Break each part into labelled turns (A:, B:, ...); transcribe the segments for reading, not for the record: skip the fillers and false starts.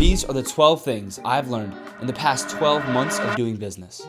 A: These are the 12 things I've learned in the past 12 months of doing business.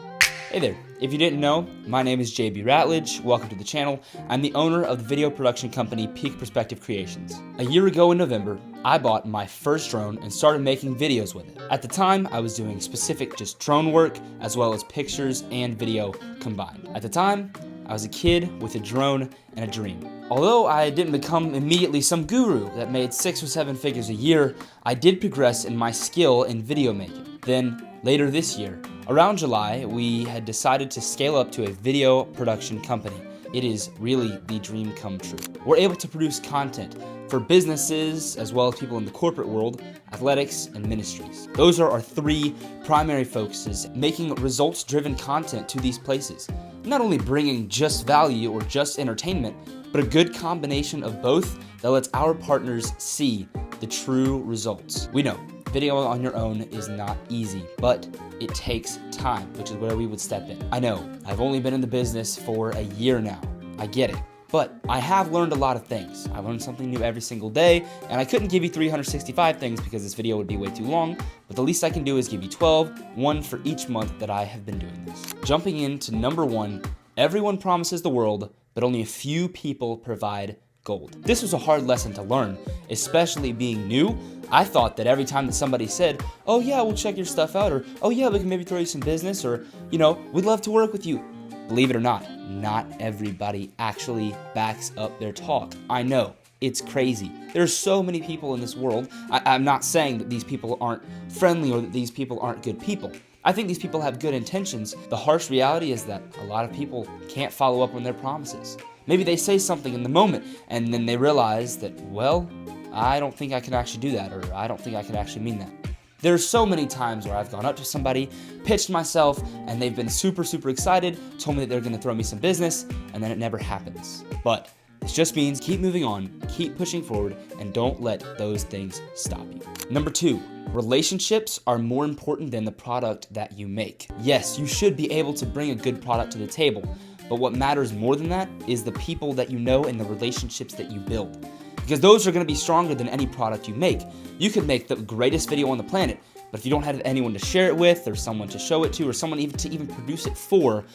A: Hey there, if you didn't know, my name is JB Ratledge. Welcome to the channel. I'm the owner of the video production company Peak Perspective Creations. A year ago in November, I bought my first drone and started making videos with it. At the time, I was doing specific just drone work as well as pictures and video combined. At the time, I was a kid with a drone and a dream. Although I didn't become immediately some guru that made 6 or 7 figures a year, I did progress in my skill in video making. Then, later this year, around July, we had decided to scale up to a video production company. It is really the dream come true. We're able to produce content for businesses as well as people in the corporate world, athletics, and ministries. Those are our 3 primary focuses, making results-driven content to these places. Not only bringing just value or just entertainment, but a good combination of both that lets our partners see the true results. We know video on your own is not easy, but it takes time, which is where we would step in. I know, I've only been in the business for a year now. I get it. But I have learned a lot of things. I learned something new every single day, and I couldn't give you 365 things because this video would be way too long, but the least I can do is give you 12, one for each month that I have been doing this. Jumping into number 1, everyone promises the world, but only a few people provide gold. This was a hard lesson to learn, especially being new. I thought that every time that somebody said, oh yeah, we'll check your stuff out, or oh yeah, we can maybe throw you some business, or we'd love to work with you. Believe it or not everybody actually backs up their talk. I know, it's crazy. There's so many people in this world. I'm not saying that these people aren't friendly or that these people aren't good people. I think these people have good intentions. The harsh reality is that a lot of people can't follow up on their promises. Maybe they say something in the moment and then they realize that, well, I don't think I can actually do that, or I don't think I can actually mean that. There's so many times where I've gone up to somebody, pitched myself, and they've been super, super excited, told me that they're gonna throw me some business, and then it never happens. But this just means keep moving on, keep pushing forward, and don't let those things stop you. Number 2, relationships are more important than the product that you make. Yes, you should be able to bring a good product to the table, but what matters more than that is the people that you know and the relationships that you build. Because those are going to be stronger than any product you make. You could make the greatest video on the planet, but if you don't have anyone to share it with, or someone to show it to, or someone even produce it for,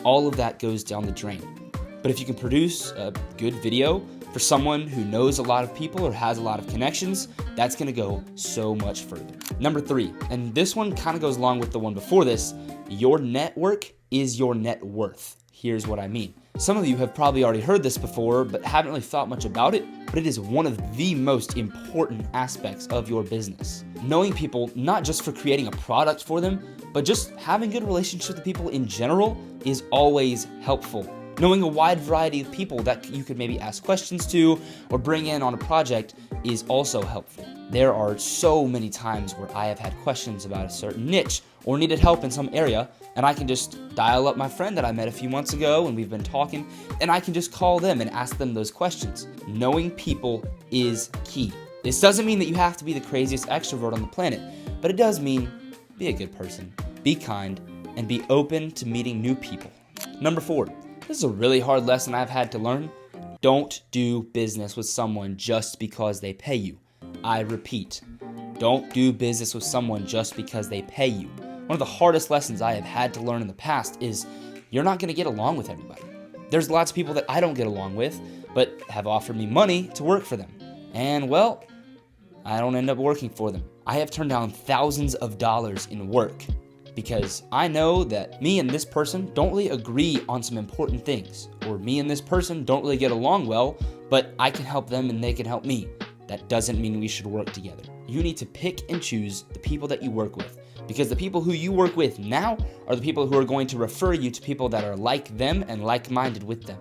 A: all of that goes down the drain. But if you can produce a good video for someone who knows a lot of people or has a lot of connections, that's going to go so much further. Number 3, and this one kind of goes along with the one before this, your network is your net worth. Here's what I mean. Some of you have probably already heard this before, but haven't really thought much about it, but it is one of the most important aspects of your business. Knowing people, not just for creating a product for them, but just having good relationships with people in general is always helpful. Knowing a wide variety of people that you could maybe ask questions to or bring in on a project is also helpful. There are so many times where I have had questions about a certain niche or needed help in some area, and I can just dial up my friend that I met a few months ago and we've been talking, and I can just call them and ask them those questions. Knowing people is key. This doesn't mean that you have to be the craziest extrovert on the planet, but it does mean be a good person, be kind, and be open to meeting new people. Number 4, this is a really hard lesson I've had to learn. Don't do business with someone just because they pay you. I repeat, don't do business with someone just because they pay you. One of the hardest lessons I have had to learn in the past is you're not going to get along with everybody. There's lots of people that I don't get along with, but have offered me money to work for them. And well, I don't end up working for them. I have turned down thousands of dollars in work because I know that me and this person don't really agree on some important things, or me and this person don't really get along well, but I can help them and they can help me. That doesn't mean we should work together. You need to pick and choose the people that you work with, because the people who you work with now are the people who are going to refer you to people that are like them and like-minded with them.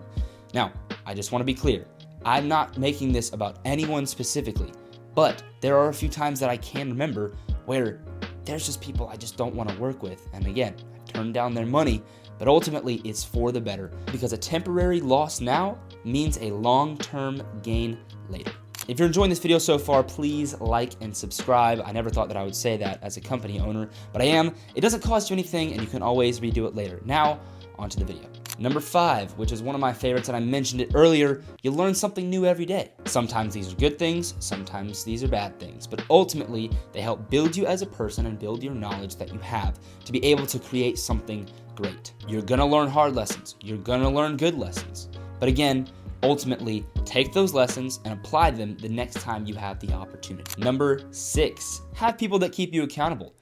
A: Now, I just want to be clear. I'm not making this about anyone specifically, but there are a few times that I can remember where there's just people I just don't want to work with. And again, I've turned down their money, but ultimately it's for the better, because a temporary loss now means a long-term gain later. If you're enjoying this video so far, please like and subscribe. I never thought that I would say that as a company owner, but I am. It doesn't cost you anything, and you can always redo it later. Now, onto the video. Number 5, which is one of my favorites, and I mentioned it earlier, you learn something new every day. Sometimes these are good things, sometimes these are bad things, but ultimately they help build you as a person and build your knowledge that you have to be able to create something great. You're gonna learn hard lessons, you're gonna learn good lessons, but again, ultimately, take those lessons and apply them the next time you have the opportunity. Number 6, have people that keep you accountable.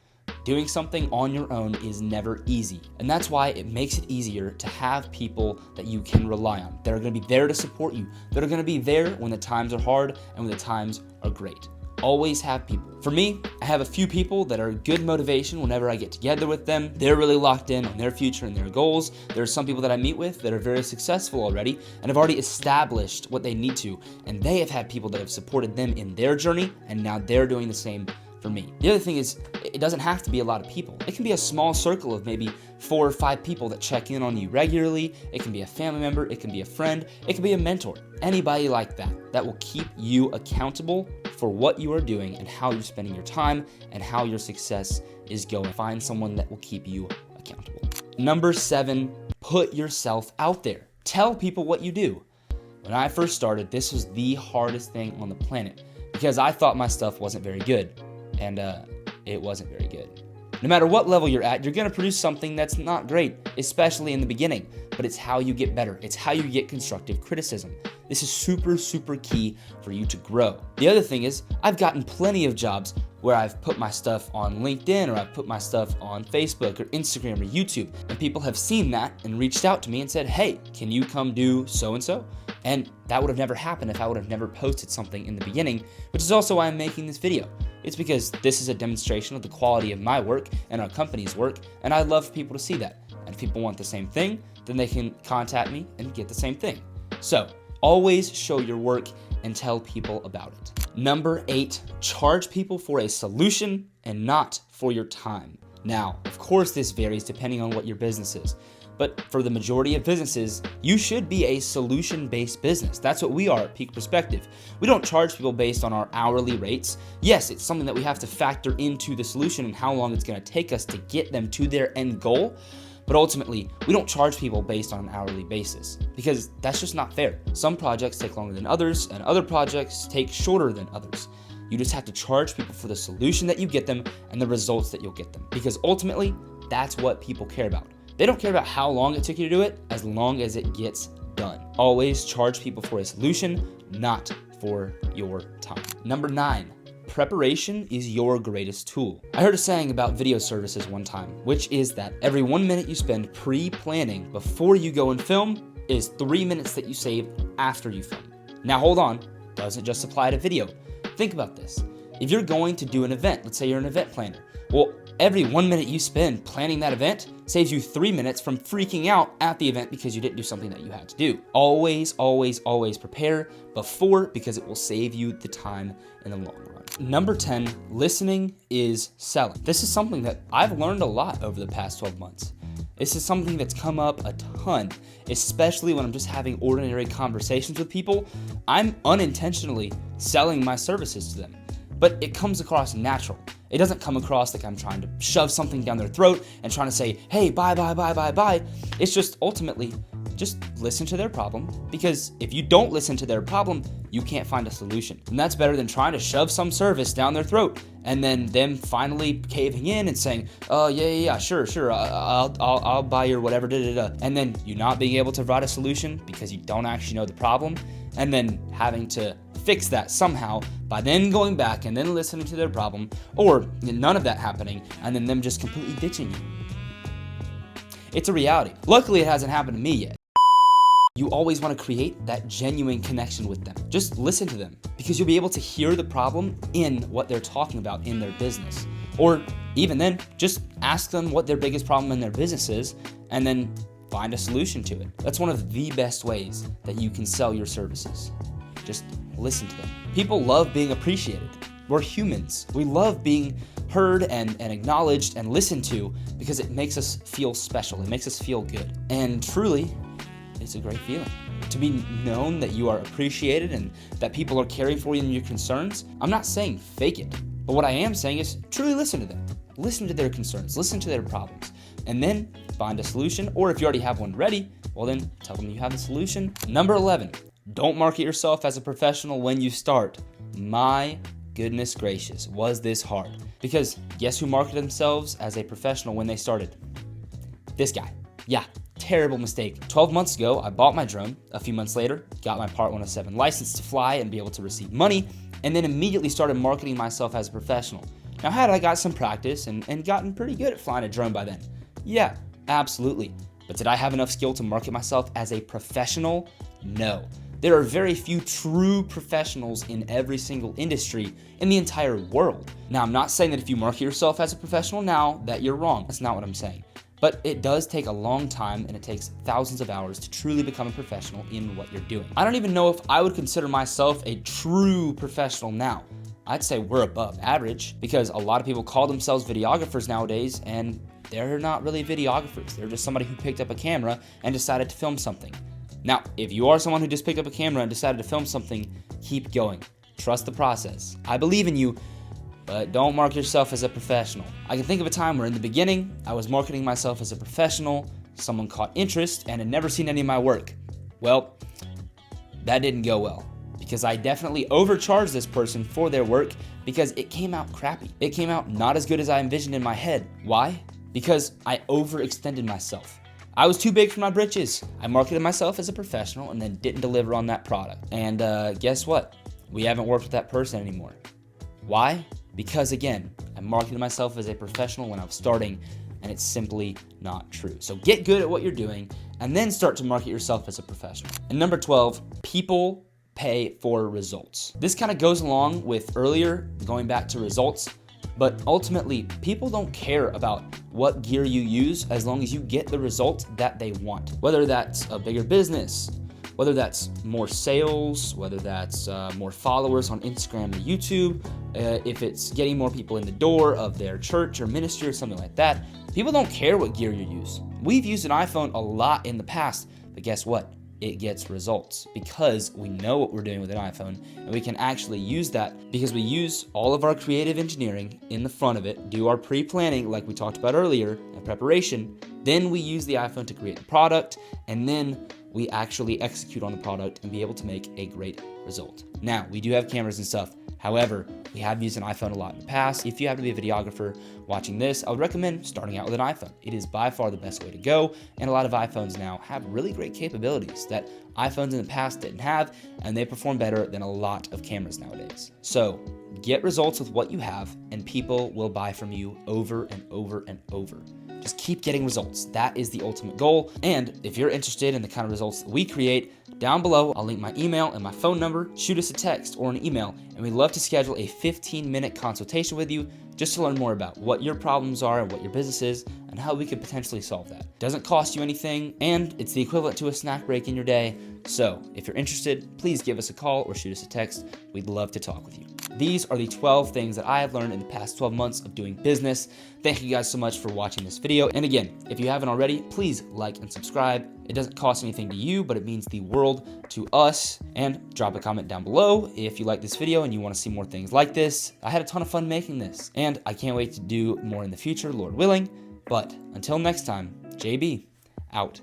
A: Doing something on your own is never easy, and that's why it makes it easier to have people that you can rely on, that are gonna be there to support you, that are gonna be there when the times are hard and when the times are great. Always have people. For me, I have a few people that are good motivation whenever I get together with them. They're really locked in on their future and their goals. There are some people that I meet with that are very successful already and have already established what they need to, and they have had people that have supported them in their journey, and now they're doing the same for me. The other thing is, it doesn't have to be a lot of people. It can be a small circle of maybe 4 or 5 people that check in on you regularly. It can be a family member, it can be a friend, it can be a mentor. Anybody like that will keep you accountable for what you are doing and how you're spending your time and how your success is going. Find someone that will keep you accountable. Number 7, put yourself out there. Tell people what you do. When I first started, this was the hardest thing on the planet because I thought my stuff wasn't very good. And it wasn't very good. No matter what level you're at, you're gonna produce something that's not great, especially in the beginning, but it's how you get better. It's how you get constructive criticism. This is super, super key for you to grow. The other thing is, I've gotten plenty of jobs where I've put my stuff on LinkedIn or I've put my stuff on Facebook or Instagram or YouTube, and people have seen that and reached out to me and said, hey, can you come do so-and-so? And that would have never happened if I would have never posted something in the beginning, which is also why I'm making this video. It's because this is a demonstration of the quality of my work and our company's work, and I'd love for people to see that. And if people want the same thing, then they can contact me and get the same thing. So, always show your work and tell people about it. Number 8, charge people for a solution and not for your time. Now, of course this varies depending on what your business is. But for the majority of businesses, you should be a solution-based business. That's what we are at Peak Perspective. We don't charge people based on our hourly rates. Yes, it's something that we have to factor into the solution and how long it's gonna take us to get them to their end goal. But ultimately, we don't charge people based on an hourly basis because that's just not fair. Some projects take longer than others and other projects take shorter than others. You just have to charge people for the solution that you get them and the results that you'll get them because ultimately, that's what people care about. They don't care about how long it took you to do it, as long as it gets done. Always charge people for a solution, not for your time. Number 9, preparation is your greatest tool. I heard a saying about video services one time, which is that every 1 minute you spend pre-planning before you go and film is 3 minutes that you save after you film. Now hold on, doesn't just apply to video. Think about this. If you're going to do an event, let's say you're an event planner, well, every 1 minute you spend planning that event saves you 3 minutes from freaking out at the event because you didn't do something that you had to do. Always, always, always prepare before because it will save you the time in the long run. Number 10, listening is selling. This is something that I've learned a lot over the past 12 months. This is something that's come up a ton, especially when I'm just having ordinary conversations with people. I'm unintentionally selling my services to them, but it comes across natural. It doesn't come across like I'm trying to shove something down their throat and trying to say, hey, buy. It's just ultimately, just listen to their problem, because if you don't listen to their problem, you can't find a solution. And that's better than trying to shove some service down their throat and then them finally caving in and saying, oh, yeah, sure, I'll buy your whatever, and then you not being able to provide a solution because you don't actually know the problem, and then having to fix that somehow by then going back and then listening to their problem, or none of that happening and then them just completely ditching you. It's a reality. Luckily, it hasn't happened to me yet. You always want to create that genuine connection with them. Just listen to them because you'll be able to hear the problem in what they're talking about in their business. Or even then, just ask them what their biggest problem in their business is and then find a solution to it. That's one of the best ways that you can sell your services. Just listen to them. People love being appreciated. We're humans. We love being heard and acknowledged and listened to because it makes us feel special. It makes us feel good. And truly, it's a great feeling. To be known that you are appreciated and that people are caring for you and your concerns. I'm not saying fake it, but what I am saying is truly listen to them. Listen to their concerns, listen to their problems, and then find a solution, or if you already have one ready, Well then, tell them you have the solution. Number 11, don't market yourself as a professional when you start. My goodness gracious, was this hard? Because guess who marketed themselves as a professional when they started? This guy. Yeah, terrible mistake. 12 months ago, I bought my drone. A few months later, got my Part 107 license to fly and be able to receive money, and then immediately started marketing myself as a professional. Now, had I got some practice and gotten pretty good at flying a drone by then? Yeah, absolutely. But did I have enough skill to market myself as a professional? No. There are very few true professionals in every single industry in the entire world. Now, I'm not saying that if you market yourself as a professional now that you're wrong. That's not what I'm saying. But it does take a long time and it takes thousands of hours to truly become a professional in what you're doing. I don't even know if I would consider myself a true professional now. I'd say we're above average because a lot of people call themselves videographers nowadays and they're not really videographers. They're just somebody who picked up a camera and decided to film something. Now, if you are someone who just picked up a camera and decided to film something, keep going. Trust the process. I believe in you, but don't market yourself as a professional. I can think of a time where in the beginning, I was marketing myself as a professional, someone caught interest and had never seen any of my work. Well, that didn't go well because I definitely overcharged this person for their work because it came out crappy. It came out not as good as I envisioned in my head. Why? Because I overextended myself. I was too big for my britches. I marketed myself as a professional and then didn't deliver on that product. And guess what? We haven't worked with that person anymore. Why? Because again, I marketed myself as a professional when I was starting, and it's simply not true. So get good at what you're doing and then start to market yourself as a professional. And number 12, people pay for results. This kind of goes along with earlier, going back to results. But ultimately, people don't care about what gear you use as long as you get the result that they want. Whether that's a bigger business, whether that's more sales, whether that's more followers on Instagram or YouTube, if it's getting more people in the door of their church or ministry or something like that, people don't care what gear you use. We've used an iPhone a lot in the past, but guess what? It gets results because we know what we're doing with an iPhone and we can actually use that because we use all of our creative engineering in the front of it, do our pre-planning like we talked about earlier and preparation, then we use the iPhone to create the product and then we actually execute on the product and be able to make a great result. Now, we do have cameras and stuff. However, we have used an iPhone a lot in the past. If you have to be a videographer watching this, I would recommend starting out with an iPhone. It is by far the best way to go, and a lot of iPhones now have really great capabilities that iPhones in the past didn't have, and they perform better than a lot of cameras nowadays. So, get results with what you have, and people will buy from you over and over and over. Just keep getting results. That is the ultimate goal. And if you're interested in the kind of results that we create, down below, I'll link my email and my phone number. Shoot us a text or an email, and we'd love to schedule a 15-minute consultation with you just to learn more about what your problems are and what your business is and how we could potentially solve that. Doesn't cost you anything, and it's the equivalent to a snack break in your day. So if you're interested, please give us a call or shoot us a text. We'd love to talk with you. These are the 12 things that I have learned in the past 12 months of doing business. Thank you guys so much for watching this video. And again, if you haven't already, please like and subscribe. It doesn't cost anything to you, but it means the world to us. And drop a comment down below if you like this video and you want to see more things like this. I had a ton of fun making this, and I can't wait to do more in the future, Lord willing. But until next time, JB, out.